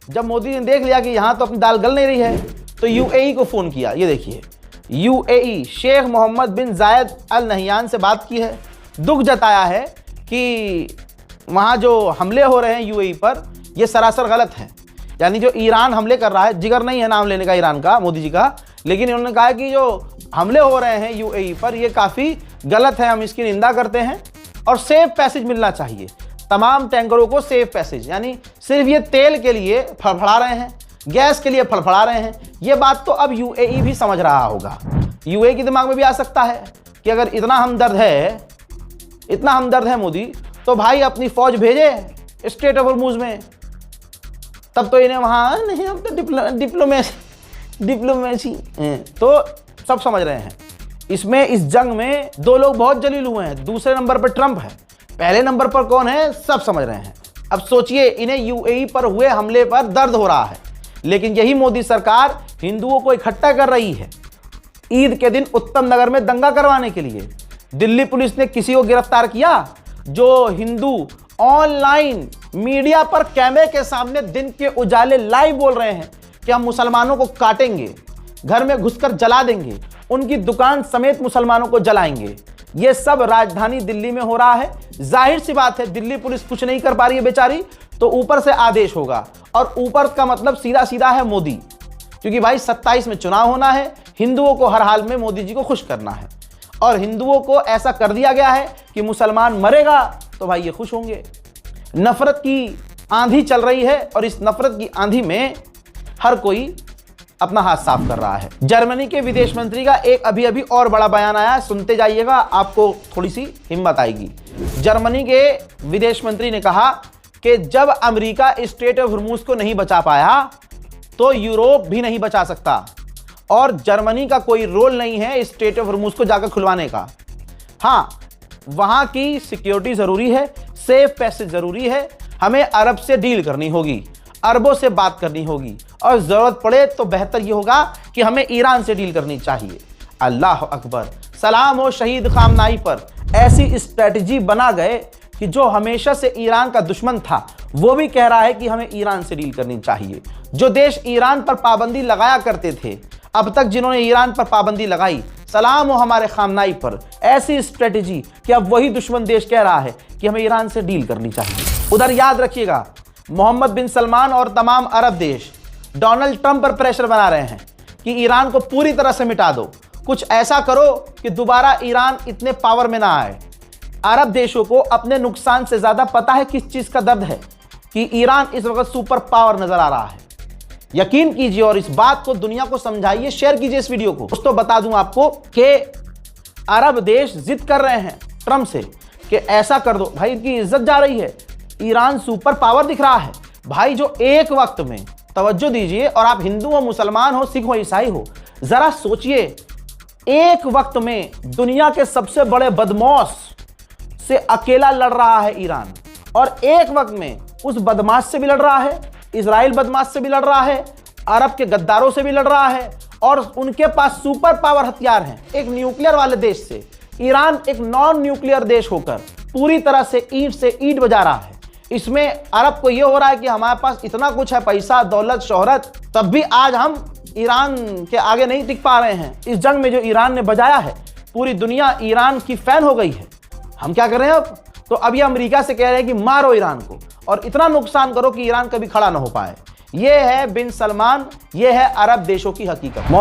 जब मोदी ने देख लिया कि यहाँ तो अपनी दाल गल नहीं रही है, तो यूएई को फ़ोन किया। ये देखिए, यूएई शेख मोहम्मद बिन जायद अल नहयान से बात की है, दुख जताया है कि वहाँ जो हमले हो रहे हैं यूएई पर, ये सरासर गलत है। यानी जो ईरान हमले कर रहा है, जिगर नहीं है नाम लेने का ईरान का, मोदी जी का, लेकिन उन्होंने कहा कि जो हमले हो रहे हैं यूएई पर, ये काफ़ी गलत है, हम इसकी निंदा करते हैं और सेफ पैसेज मिलना चाहिए तमाम टैंकरों को। सेफ पैसेज यानी सिर्फ ये तेल के लिए फड़फड़ा रहे हैं, गैस के लिए फड़फड़ा रहे हैं। ये बात तो अब यूएई भी समझ रहा होगा। यूएई के दिमाग में भी आ सकता है कि अगर इतना हमदर्द है मोदी, तो भाई अपनी फौज भेजे स्ट्रेट ऑफ हॉर्मुज़ में, तब तो इन्हें वहाँ नहीं, हम तो डिप्लोमेसी तो सब समझ रहे हैं। इसमें इस जंग में दो लोग बहुत जलील हुए हैं। दूसरे नंबर पर ट्रंप है, पहले नंबर पर कौन है, सब समझ रहे हैं। अब सोचिए, इन्हें यूएई पर हुए हमले पर दर्द हो रहा है, लेकिन यही मोदी सरकार हिंदुओं को इकट्ठा कर रही है ईद के दिन उत्तम नगर में दंगा करवाने के लिए। दिल्ली पुलिस ने किसी को गिरफ्तार किया जो हिंदू ऑनलाइन मीडिया पर कैमरे के सामने दिन के उजाले लाइव बोल रहे हैं कि हम मुसलमानों को काटेंगे, घर में घुसकर जला देंगे, उनकी दुकान समेत मुसलमानों को जलाएंगे। ये सब राजधानी दिल्ली में हो रहा है। जाहिर सी बात है, दिल्ली पुलिस कुछ नहीं कर पा रही है बेचारी, तो ऊपर से आदेश होगा, और ऊपर का मतलब सीधा सीधा है मोदी, क्योंकि भाई 27 में चुनाव होना है, हिंदुओं को हर हाल में मोदी जी को खुश करना है, और हिंदुओं को ऐसा कर दिया गया है कि मुसलमान मरेगा तो भाई ये खुश होंगे। नफरत की आंधी चल रही है, और इस नफरत की आंधी में हर कोई अपना हाथ साफ कर रहा है। जर्मनी के विदेश मंत्री का एक अभी और बड़ा बयान आया, सुनते जाइएगा, आपको थोड़ी सी हिम्मत आएगी। जर्मनी के विदेश मंत्री ने कहा कि जब अमेरिका स्ट्रेट ऑफ हॉर्मुज़ को नहीं बचा पाया, तो यूरोप भी नहीं बचा सकता, और जर्मनी का कोई रोल नहीं है स्ट्रेट ऑफ हॉर्मुज़ को जाकर खुलवाने का। हाँ, वहां की सिक्योरिटी जरूरी है, सेफ पैसेज जरूरी है, हमें अरब से डील करनी होगी, अरबों से बात करनी होगी, और जरूरत पड़े तो बेहतर ये होगा कि हमें ईरान से डील करनी चाहिए। अल्लाह अकबर, सलाम हो शहीद खामनाई पर। ऐसी स्ट्रेटजी बना गए कि जो हमेशा से ईरान का दुश्मन था, वो भी कह रहा है कि हमें ईरान से डील करनी चाहिए। जो देश ईरान पर पाबंदी लगाया करते थे, अब तक जिन्होंने ईरान पर पाबंदी लगाई, सलाम हो हमारे खामनाई पर। ऐसी स्ट्रेटजी कि अब वही दुश्मन देश कह रहा है कि हमें ईरान से डील करनी चाहिए। उधर याद रखिएगा, मोहम्मद बिन सलमान और तमाम अरब देश डोनाल्ड ट्रंप पर प्रेशर बना रहे हैं कि ईरान को पूरी तरह से मिटा दो, कुछ ऐसा करो कि दोबारा ईरान इतने पावर में ना आए। अरब देशों को अपने नुकसान से ज्यादा पता है किस चीज का दर्द है, कि ईरान इस वक्त सुपर पावर नजर आ रहा है। यकीन कीजिए और इस बात को दुनिया को समझाइए, शेयर कीजिए इस वीडियो को। दोस्तों बता दूं आपको कि अरब देश जिद कर रहे हैं ट्रंप से कि ऐसा कर दो। भाई इनकी इज्जत जा रही है, ईरान सुपर पावर दिख रहा है भाई। जो एक वक्त में, तवज्जो दीजिए, और आप हिंदू हो, मुसलमान हो, सिख हो, ईसाई हो, जरा सोचिए, एक वक्त में दुनिया के सबसे बड़े बदमाश से अकेला लड़ रहा है ईरान, और एक वक्त में उस बदमाश से भी लड़ रहा है, इजराइल बदमाश से भी लड़ रहा है, अरब के गद्दारों से भी लड़ रहा है, और उनके पास सुपर पावर हथियार हैं। एक न्यूक्लियर वाले देश से ईरान एक नॉन न्यूक्लियर देश होकर पूरी तरह से ईंट बजा रहा है। इसमें अरब को यह हो रहा है कि हमारे पास इतना कुछ है, पैसा, दौलत, शोहरत, तब भी आज हम ईरान के आगे नहीं टिक पा रहे हैं। इस जंग में जो ईरान ने बजाया है, पूरी दुनिया ईरान की फैन हो गई है। हम क्या कर रहे हैं अब? तो अभी अमेरिका से कह रहे हैं कि मारो ईरान को और इतना नुकसान करो कि ईरान कभी खड़ा ना हो पाए। यह है बिन सलमान, यह है अरब देशों की हकीकत।